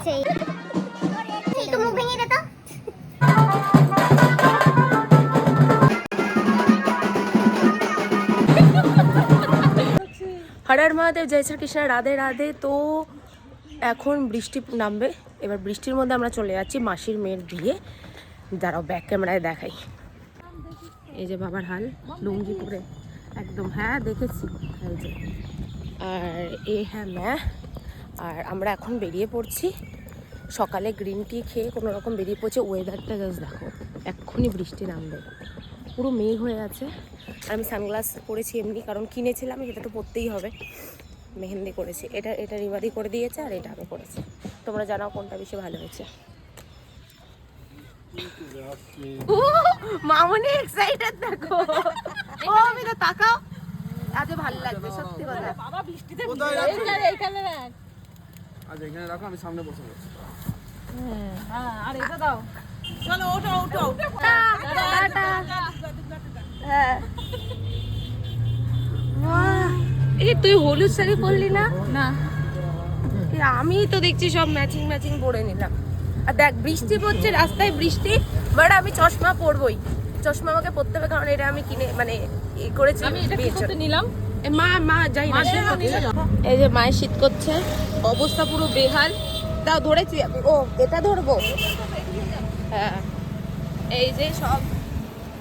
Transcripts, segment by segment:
দিয়েছে। একটু মুখ ভেঙে দে তো। হর হর মহাদেব, জয় শ্রীকৃষ্ণ, রাধে রাধে। তো এখন বৃষ্টি নামবে, এবার বৃষ্টির মধ্যে আমরা চলে যাচ্ছি মাসির মেয়ের বিয়ে। দাঁড়াও ব্যাক ক্যামেরায় দেখাই। এই যে বাবার হাল, লুঙ্গি পরে একদম, হ্যাঁ দেখেছি। এই যে আর হ্যাঁ ম্যা, আর আমরা এখন বেরিয়ে পড়ছি। সকালে গ্রিন টি খেয়ে কোনো রকম বেরিয়ে পড়ছে। ওয়েদারটা জাস্ট দেখো, এক্ষুনি বৃষ্টি নামবে, পুরো মেঘ হয়ে আছে। আর আমি সানগ্লাস পরেছি এমনি, কারণ কিনেছিলাম, সেটা তো পরতেই হবে। মেহেন্দি করেছি, এটা রিমাদি করে দিয়েছে, আর এটা আমি করেছি। তোমরা জানাও কোনটা বেশি ভালো হয়েছে। মামনি এক্সাইটেড দেখো। ও আমি তো তাকাও, আজ ভালো লাগবে সত্যি কথা। বাবা বৃষ্টিতে এইখানে রাখ, আজ এখানে রাখো, আমি সামনে বসে বসে। হ্যাঁ আর এটা দাও। চলো ওঠো ওঠো। টাটা। হ্যাঁ এই তুই হলুদ শাড়ি পরলি না? না আমি তো দেখছি সব ম্যাচিং ম্যাচিং পরে নিলাম। আর দেখ বৃষ্টি পড়ছে, রাস্তায় বৃষ্টি, বাট আমি চশমা পরবই। চশমা আমাকে পরতে হবে, কারণ এটা আমি কিনে মানে করেছি। আমি এটা কিনতে নিলাম। মা যাই না। এই যে মায়ের শীত করছে, অবস্থা পুরো বেহাল। তাও ধরেছি আমি। ও এটা ধরবো। হ্যাঁ এই যে সব,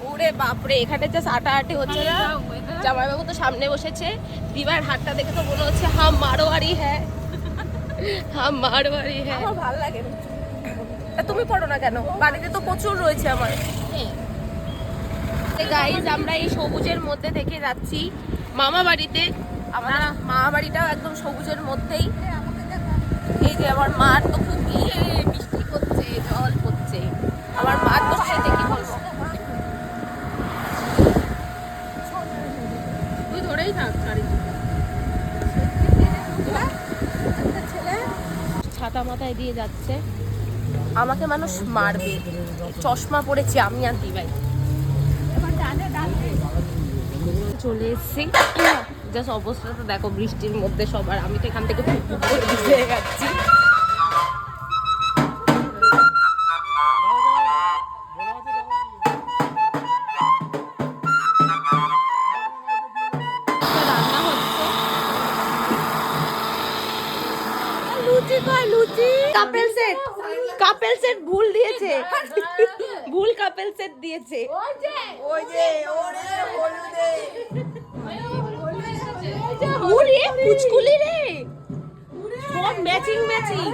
ওরে বাপরে, এখানে জাস্ট আটাআটি হচ্ছে না। জামাইবাবু তো সামনে বসেছে। দিবার হাতটা দেখে তো মনে হচ্ছে হাম মারোয়ারি হ্যাঁ, হাম মারোয়ারি হ্যাঁ। আমার ভালো লাগে। তুমি পড়ো না কেন? বাড়িতে তো প্রচুর রয়েছে আমার। গাইজ আমরা এই সবুজের মধ্যে থেকে যাচ্ছি মামা বাড়িতে। আমার মামা বাড়িটাও একদম সবুজের মধ্যেই। এই যে আমার মা তো খুব বৃষ্টি করছে, জল পড়ছে। আমার মা তো সেটা কি বলবো, তুই ধরেই থাক। ছাতা মাথায় দিয়ে যাচ্ছে, আমাকে মানুষ মারবে। চশমা পরেছি আমি আর দিবাই। চলে এসছি, জাস্ট অবস্থাটা দেখো বৃষ্টির মধ্যে সবার। আমি তো এখান থেকে ভিজে যাচ্ছি। কাপেল সেট ভুল দিয়েছে, ভুল কাপেল সেট দিয়েছে। ওই যে ওরে হলুদে ওরে কুচকুলি রে, সব ম্যাচিং ম্যাচিং।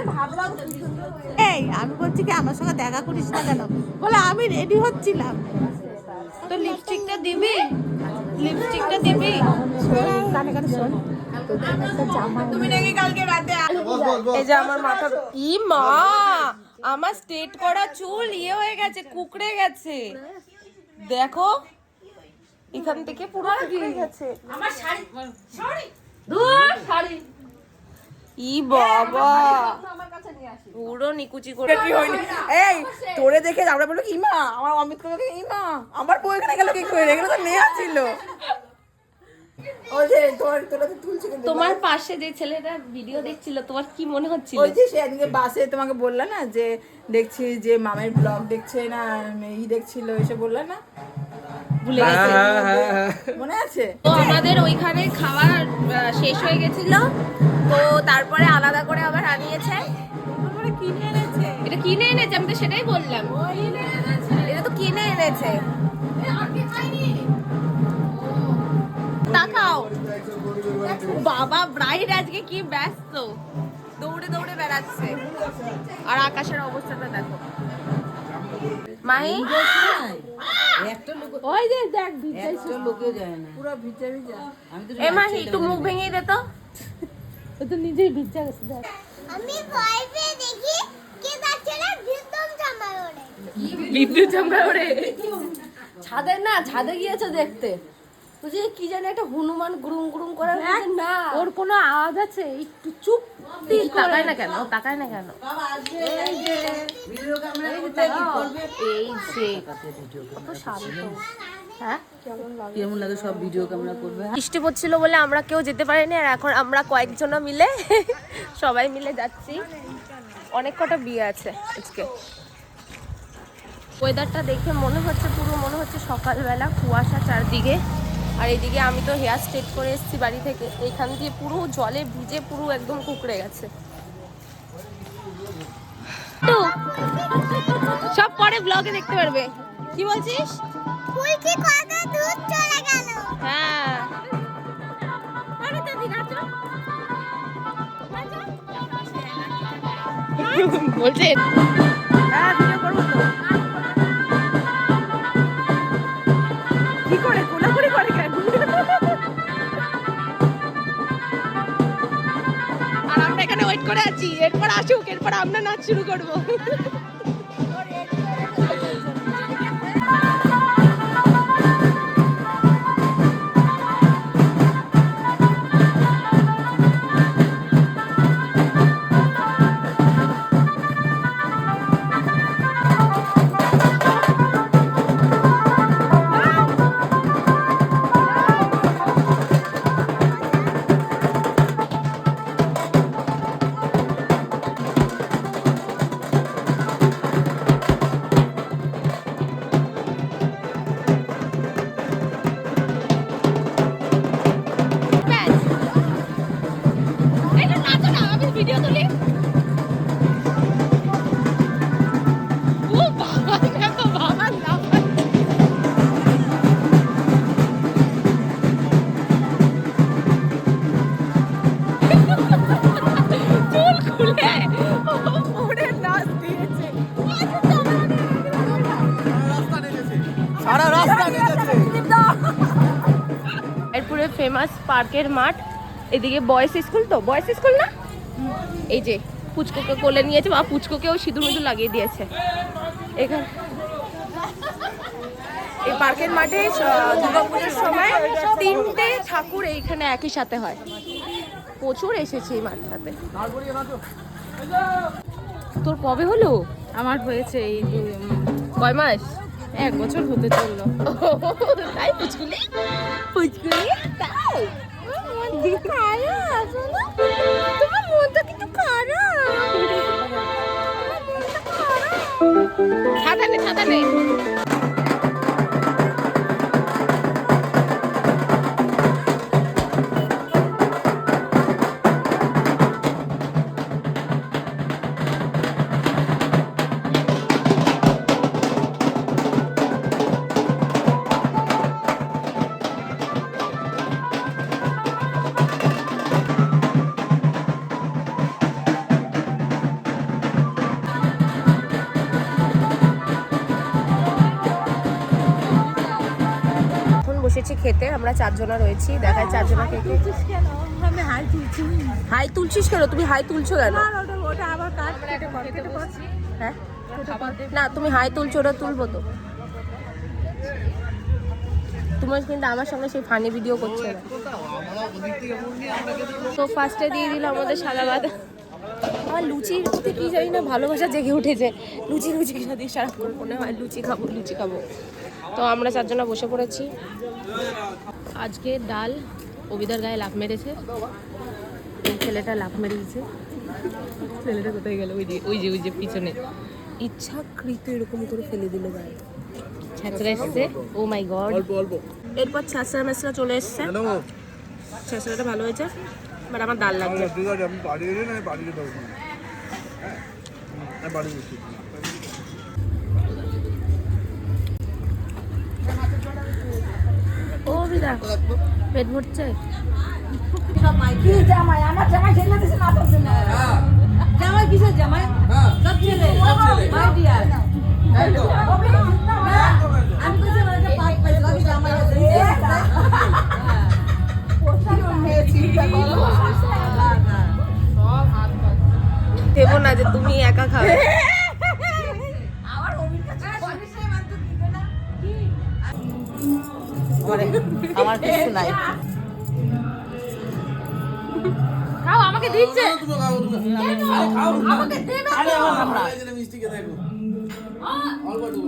এই আমি বলছি কি আমার সঙ্গে দেখা করিস না কেন? বলে আমি রেডি হচ্ছিলাম। তো লিপস্টিকটা দিবি, লিপস্টিকটা দিবি। কানে কানে শোন, তুমি নাকি কালকে রাতে এই যে আমার মাথা, ই মা আমার স্ট্রেট করা চুল ইয়ে হয়ে গেছে, কুকড়ে গেছে। দেখো এখান থেকে পুরো কুকড়ে গেছে আমার শাড়ি। দূর শাড়ি, ই বাবা পুরো নিকুচি করে। কি হয়নি এই তোরে দেখে আমরা বলবো কি মা, আমার অমিত কুমারকে এই মা আমার বউ এখানে গেল কি করে, এগুলো তো নেয়া ছিল। তোমার পাশে যে ছেলেটা ভিডিও দেখছিল, তোমার কি মনে হচ্ছিল? ওই যে সে আজকে বাসে তোমাকে বললা না যে দেখছি যে মামের ব্লগ দেখছে না, ই দেখছিল, এসে বললা না? ভুলে গেছে, মনে আছে? তো আমাদের ওইখানে খাবার শেষ হয়ে গেছিল, তো তারপরে আলাদা করে আবার আনিয়েছে। কিনে এনেছে, এটা কিনে এনেছে, আমি তো সেটাই বললাম। এটা তো কিনে এনেছে। তাকাও বাবা, ব্রাইড আজকে কি ব্যস্ত, দৌড়ে দৌড়ে বেড়াচ্ছে। আর আকাশের অবস্থাটা দেখো। মাহি ওই যে দেখ ভিজে, লোকে যায় না, পুরো ভিজে ভিজে। এ মাহি একটু মুখ ভেঙে দে তো, ও তো নিজেই ভিজে গেছে। দেখ আমি ভাইবে দেখি কে যাচ্ছে না বিদ্যুৎ জামা ওড়ে। বিদ্যুৎ জামা ওড়ে ছাদে না, ছাদে গিয়েছে দেখতে। বুঝি কি জানি একটা হনুমান গুরুং গুরুং করে না, ওর কোনো আওয়াজ আছে? একটু চুপ, তাকায় না কেন, তাকায় না কেন? এই যে ভিডিও ক্যামেরা করতে কি করবে, এই যে কত শান্ত। হ্যাঁ কেমন লাগে সব ভিডিও ক্যামেরা করবে। বৃষ্টি পড়ছিল বলে আমরা কেউ যেতে পারিনি, আর এখন আমরা কয়েকজন মিলে সবাই মিলে যাচ্ছি। অনেক কটা বিয়ে আছে আজকে। ওয়েদারটা দেখে মনে হচ্ছে পুরো মনে হচ্ছে সকালবেলা, কুয়াশা চারদিকে। আর এইদিকে আমি তো হেয়ার স্ট্রেট করে এসেছি বাড়ি থেকে, এইখান দিয়ে পুরো জলে ভিজে পুরো একদম কুকড়ে গেছে। সব পরে ব্লগে দেখতে পারবে। কি বলছিস? ফুলকি কত দূর চলে গেল। হ্যাঁ আরে তো দিনাচো বলছেন হ্যাঁ ভিডিও করবো তো। কি করে কোলাকুলি করে কেন? আর আমরা এখানে ওয়েট করে আছি, এরপর আসুক, এরপর আমরা নাচ শুরু করবো। ভিডিও তুলি। ও বাবা দেখো বাবা না চুল খুলে ওরে নাচ দিয়েছে। সারা রাস্তা নেচেছে। এরপরে ফেমাস পার্কের মাঠ, এদিকে বয়েজ স্কুল, তো বয়েজ স্কুল না, এই যে পুচকুকে কোলে নিয়েছে বা পুচকুকেও সিঁদুর মিঁদুর লাগিয়ে দিয়েছে। এখানে এই পার্কের মাঠে দুর্গাপুজোর সময় 3টে ঠাকুর এইখানে একই সাথে হয়। প্রচুর এসেছে এই মাঠটাতে। তোর কবে হলো? আমার হয়েছে এই কয় মাস? 1 বছর হতে চললো। তাই পুচকুলি পুচকুলি তাই তোমার মনটা কিন্তু খারাপ। ছাতা নে ছাতা নে। বসেছি খেতে, আমরা 4 জনা রয়েছি। দেখায় 4 জনা খেতে। হাই তুলছিস কেন? তুমি হাই তুলছো কেন? হ্যাঁ না তুমি হাই তুলছো, ওটা তুলবো তো। তোমার কিন্তু আমার সঙ্গে সেই ফানি ভিডিও করছে না। তো ফার্স্টে দিয়ে দিল আমাদের সাদা ভাত। আমার লুচির প্রতি কি জানি না ভালোবাসা জেগে উঠেছে। লুচি লুচি সাথে সারাক্ষণ মনে হয় লুচি খাবো লুচি খাবো। তো আমরা 4 জনা বসে পড়েছি। আজকে ডাল, অবিদার গায়ে লাফ মেরেছে, এই ছেলেটা লাফ মেরেছে। ছেলেটা কোথায় গেল? ওই যে পিছনে ইচ্ছাকৃত এরকম করে ফেলে দিল গায়ে। ছ্যাঁচড়া এসছে, ও মাই গড। এরপর ছ্যাঁচড়া মেসরা চলে এসছে। ছ্যাঁচড়াটা ভালো হয়েছে, বাট আমার ডাল লাগছে। ও বিদা পেট ভরছে। কি জামাই? আমার জামাই ছেলে দিছে না তোর জন্য। জামাই কিসের জামাই? সব ছেলে। My dear. আমি কইছি মানে পাঁচ পয়সা লাগি জামাই আছে। দেবো না যে তুমি একা খাবে। আমার কিছু নাই। খাও, আমাকে দিচ্ছে। আমাকে দেবে। আরে আমার মিষ্টি কে দেখো। অল্প একটু।